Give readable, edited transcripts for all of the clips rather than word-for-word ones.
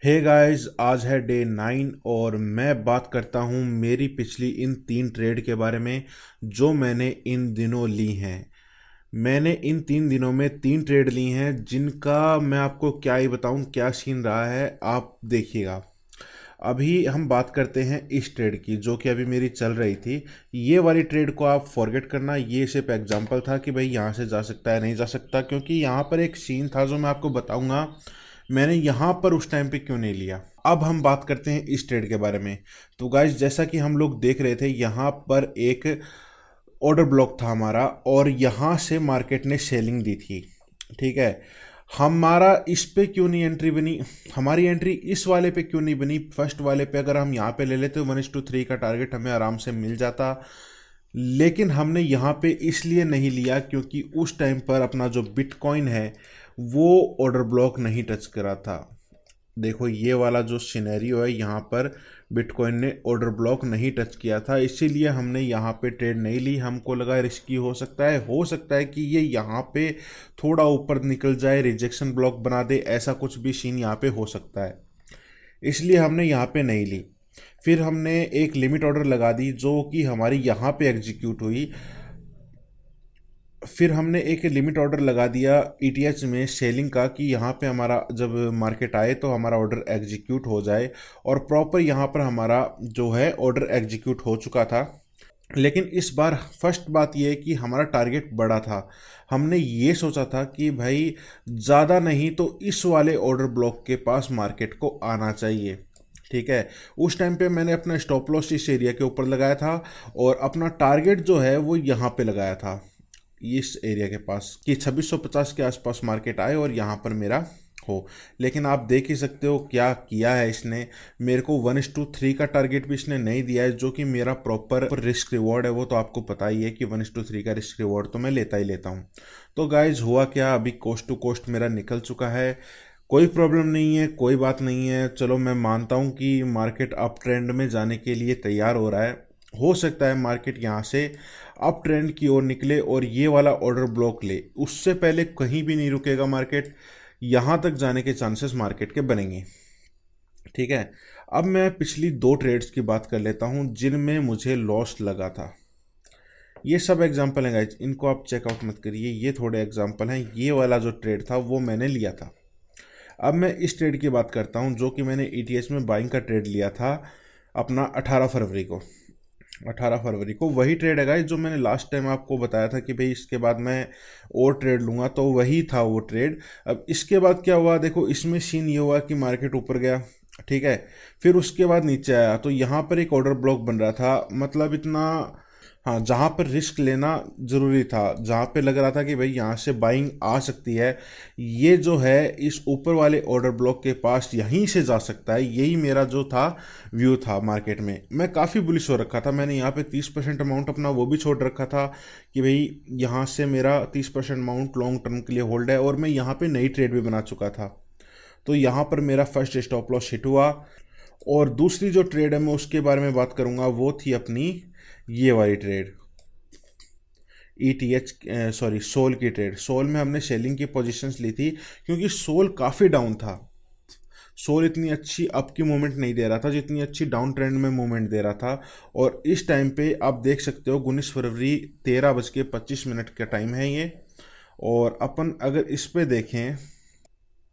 Hey guys, आज है day 9 और मैं बात करता हूँ मेरी पिछली इन 3 ट्रेड के बारे में जो मैंने इन दिनों ली हैं। मैंने इन 3 दिनों में 3 ट्रेड ली हैं जिनका मैं आपको क्या ही बताऊँ क्या सीन रहा है, आप देखिएगा। अभी हम बात करते हैं इस ट्रेड की जो कि अभी मेरी चल रही थी। ये वाली ट्रेड को आप फॉरगेट करना, ये सिर्फ एग्जांपल था कि भाई यहाँ से जा सकता है नहीं जा सकता, क्योंकि यहाँ पर एक सीन था जो मैं आपको बताऊंगा मैंने यहाँ पर उस टाइम पे क्यों नहीं लिया। अब हम बात करते हैं इस ट्रेड के बारे में। तो गाइज, जैसा कि हम लोग देख रहे थे, यहाँ पर एक ऑर्डर ब्लॉक था हमारा और यहाँ से मार्केट ने सेलिंग दी थी। ठीक है, हमारा इस पे क्यों नहीं एंट्री बनी, हमारी एंट्री इस वाले पे क्यों नहीं बनी। फर्स्ट वाले पे अगर हम यहाँ पे ले लेते 1:3 का टारगेट हमें आराम से मिल जाता, लेकिन हमने यहाँ पे इसलिए नहीं लिया क्योंकि उस टाइम पर अपना जो बिटकॉइन है वो ऑर्डर ब्लॉक नहीं टच करा था। देखो, ये वाला जो सिनेरियो है, यहाँ पर बिटकॉइन ने ऑर्डर ब्लॉक नहीं टच किया था, इसीलिए हमने यहाँ पे ट्रेड नहीं ली। हमको लगा रिस्की हो सकता है कि ये यहाँ पे थोड़ा ऊपर निकल जाए, रिजेक्शन ब्लॉक बना दे, ऐसा कुछ भी सीन यहाँ पे हो सकता है, इसलिए हमने यहाँ पे नहीं ली। फिर हमने एक लिमिट ऑर्डर लगा दी जो कि हमारी यहाँ पे एग्जीक्यूट हुई। फिर हमने एक लिमिट ऑर्डर लगा दिया ईटीएच में सेलिंग का कि यहाँ पे हमारा जब मार्केट आए तो हमारा ऑर्डर एग्जीक्यूट हो जाए, और प्रॉपर यहाँ पर हमारा जो है ऑर्डर एग्जीक्यूट हो चुका था। लेकिन इस बार फर्स्ट बात यह है कि हमारा टारगेट बड़ा था। हमने ये सोचा था कि भाई ज़्यादा नहीं तो इस वाले ऑर्डर ब्लॉक के पास मार्केट को आना चाहिए। ठीक है, उस टाइम पे मैंने अपना स्टॉप लॉस इस एरिया के ऊपर लगाया था और अपना टारगेट जो है वो यहाँ पे लगाया था, इस एरिया के पास, कि 2650 के आसपास मार्केट आए और यहाँ पर मेरा हो। लेकिन आप देख ही सकते हो क्या किया है इसने। मेरे को 1:3 का टारगेट भी इसने नहीं दिया है, जो कि मेरा प्रॉपर रिस्क रिवॉर्ड है। वो तो आपको पता ही है कि 1:3 का रिस्क रिवॉर्ड तो मैं लेता ही लेता हूँ। तो गाइज, हुआ क्या, अभी कोस्ट टू कोस्ट मेरा निकल चुका है। कोई प्रॉब्लम नहीं है, कोई बात नहीं है। चलो, मैं मानता हूँ कि मार्केट अप ट्रेंड में जाने के लिए तैयार हो रहा है। हो सकता है मार्केट यहाँ से अप ट्रेंड की ओर निकले और ये वाला ऑर्डर ब्लॉक ले, उससे पहले कहीं भी नहीं रुकेगा मार्केट। यहाँ तक जाने के चांसेस मार्केट के बनेंगे। ठीक है, अब मैं पिछली 2 ट्रेड्स की बात कर लेता हूँ जिनमें मुझे लॉस लगा था। ये सब एग्जांपल हैं गाइज, इनको आप चेकआउट मत करिए, ये थोड़े एग्जांपल हैं। ये वाला जो ट्रेड था वो मैंने लिया था। अब मैं इस ट्रेड की बात करता हूँ जो कि मैंने ईटीएच में बाइंग का ट्रेड लिया था अपना 18 फरवरी को। 18 फरवरी को वही ट्रेड है गाइस जो मैंने लास्ट टाइम आपको बताया था कि भाई इसके बाद मैं और ट्रेड लूँगा, तो वही था वो ट्रेड। अब इसके बाद क्या हुआ, देखो इसमें सीन ये हुआ कि मार्केट ऊपर गया, ठीक है, फिर उसके बाद नीचे आया, तो यहाँ पर एक ऑर्डर ब्लॉक बन रहा था। मतलब इतना, हाँ, जहाँ पर रिस्क लेना ज़रूरी था, जहाँ पे लग रहा था कि भाई यहाँ से बाइंग आ सकती है, ये जो है इस ऊपर वाले ऑर्डर ब्लॉक के पास यहीं से जा सकता है, यही मेरा जो था व्यू था मार्केट में। मैं काफ़ी बुलिश हो रखा था, मैंने यहाँ पे 30% अमाउंट अपना वो भी छोड़ रखा था कि भाई यहाँ से मेरा 30% अमाउंट लॉन्ग टर्म के लिए होल्ड है, और मैं यहाँ पे नई ट्रेड भी बना चुका था। तो यहाँ पर मेरा फर्स्ट स्टॉप लॉस हिट हुआ। और दूसरी जो ट्रेड है मैं उसके बारे में बात करूँगा, वो थी अपनी ये वाली ट्रेड, ETH, सॉरी, सोल की ट्रेड। सोल में हमने सेलिंग की पोजीशंस ली थी क्योंकि सोल काफ़ी डाउन था। सोल इतनी अच्छी अप की मूवमेंट नहीं दे रहा था जितनी अच्छी डाउन ट्रेंड में मूवमेंट दे रहा था। और इस टाइम पे आप देख सकते हो 19 फरवरी 13:25 का टाइम है ये। और अपन अगर इस पे देखें,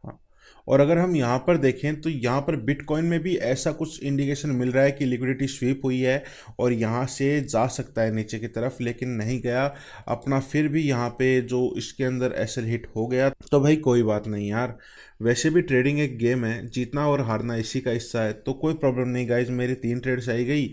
हाँ, और अगर हम यहाँ पर देखें तो यहाँ पर बिटकॉइन में भी ऐसा कुछ इंडिकेशन मिल रहा है कि लिक्विडिटी स्वीप हुई है और यहाँ से जा सकता है नीचे की तरफ, लेकिन नहीं गया अपना। फिर भी यहाँ पे जो इसके अंदर एसएल हिट हो गया। तो भाई कोई बात नहीं यार, वैसे भी ट्रेडिंग एक गेम है, जीतना और हारना इसी का हिस्सा है, तो कोई प्रॉब्लम नहीं गाइज। मेरी 3 ट्रेड्स आई गई,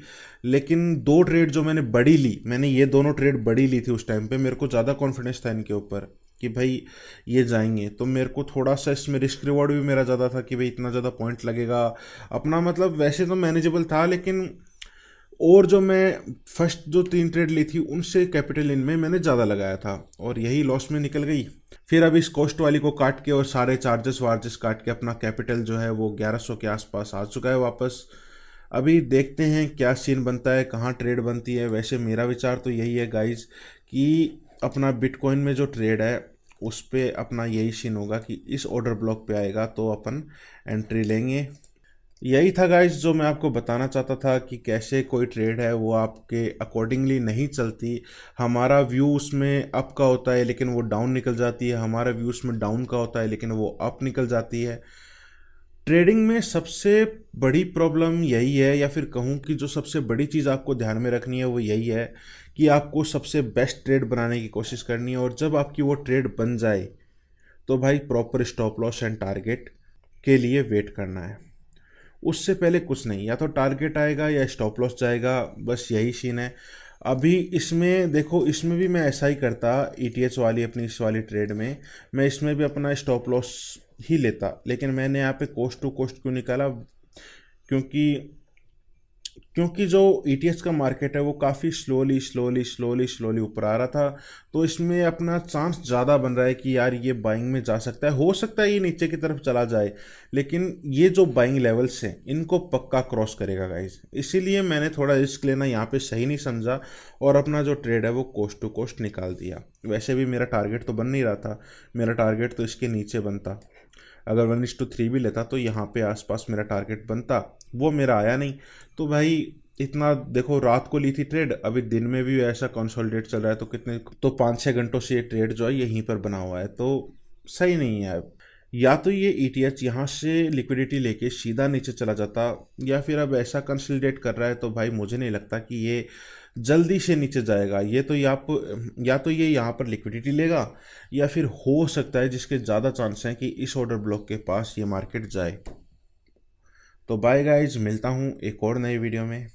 लेकिन 2 ट्रेड जो मैंने बड़ी ली, मैंने ये दोनों ट्रेड बड़ी ली थी उस टाइम पे। मेरे को ज़्यादा कॉन्फिडेंस था इनके ऊपर कि भाई ये जाएंगे, तो मेरे को थोड़ा सा इसमें रिस्क रिवॉर्ड भी मेरा ज़्यादा था कि भाई इतना ज़्यादा पॉइंट लगेगा अपना। मतलब वैसे तो मैनेजेबल था, लेकिन और जो मैं फर्स्ट जो 3 ट्रेड ली थी उनसे कैपिटल इनमें मैंने ज़्यादा लगाया था और यही लॉस में निकल गई। फिर अब इस कॉस्ट वाली को काट के और सारे चार्जेस वार्जेस काट के अपना कैपिटल जो है वो 1100 के आसपास आ चुका है वापस। अभी देखते हैं क्या सीन बनता है, कहाँ ट्रेड बनती है। वैसे मेरा विचार तो यही है गाइज कि अपना बिटकॉइन में जो ट्रेड है उस पे अपना यही सीन होगा कि इस ऑर्डर ब्लॉक पे आएगा तो अपन एंट्री लेंगे। यही था गाइस जो मैं आपको बताना चाहता था कि कैसे कोई ट्रेड है वो आपके अकॉर्डिंगली नहीं चलती। हमारा व्यू उसमें अप का होता है लेकिन वो डाउन निकल जाती है, हमारा व्यू उसमें डाउन का होता है लेकिन वो अप निकल जाती है। ट्रेडिंग में सबसे बड़ी प्रॉब्लम यही है, या फिर कहूँ कि जो सबसे बड़ी चीज़ आपको ध्यान में रखनी है वो यही है कि आपको सबसे बेस्ट ट्रेड बनाने की कोशिश करनी है, और जब आपकी वो ट्रेड बन जाए तो भाई proper stop loss and target के लिए वेट करना है। उससे पहले कुछ नहीं, या तो टारगेट आएगा या स्टॉप लॉस जाएगा, बस यही सीन है। अभी इसमें देखो, इसमें भी मैं ऐसा ही करता, ईटीएच वाली अपनी इस वाली ट्रेड में मैं इसमें भी अपना स्टॉप लॉस ही लेता, लेकिन मैंने यहाँ पे कोस्ट टू कोस्ट क्यों निकाला, क्योंकि क्योंकि जो ईटीएच का मार्केट है वो काफ़ी स्लोली स्लोली स्लोली स्लोली ऊपर आ रहा था, तो इसमें अपना चांस ज़्यादा बन रहा है कि यार ये बाइंग में जा सकता है, हो सकता है ये नीचे की तरफ चला जाए, लेकिन ये जो बाइंग लेवल्स हैं इनको पक्का क्रॉस करेगा गाइज। इसीलिए मैंने थोड़ा रिस्क लेना यहाँ पे सही नहीं समझा और अपना जो ट्रेड है वो कोस्ट टू कोस्ट निकाल दिया। वैसे भी मेरा टारगेट तो बन नहीं रहा था, मेरा टारगेट तो इसके नीचे बनता, अगर 1:3 भी लेता तो यहाँ पे आसपास मेरा टारगेट बनता, वो मेरा आया नहीं। तो भाई इतना देखो, रात को ली थी ट्रेड, अभी दिन में भी ऐसा कंसोलिडेट चल रहा है, तो कितने तो 5-6 घंटों से ये ट्रेड जो है यहीं पर बना हुआ है, तो सही नहीं है। या तो ये ईटीएच यहाँ से लिक्विडिटी लेके सीधा नीचे चला जाता, या फिर अब ऐसा कंसोलिडेट कर रहा है तो भाई मुझे नहीं लगता कि ये जल्दी से नीचे जाएगा। ये तो या तो ये यहाँ पर लिक्विडिटी लेगा, या फिर हो सकता है, जिसके ज़्यादा चांस हैं, कि इस ऑर्डर ब्लॉक के पास ये मार्केट जाए। तो बाय गाइज, मिलता हूँ एक और नई वीडियो में।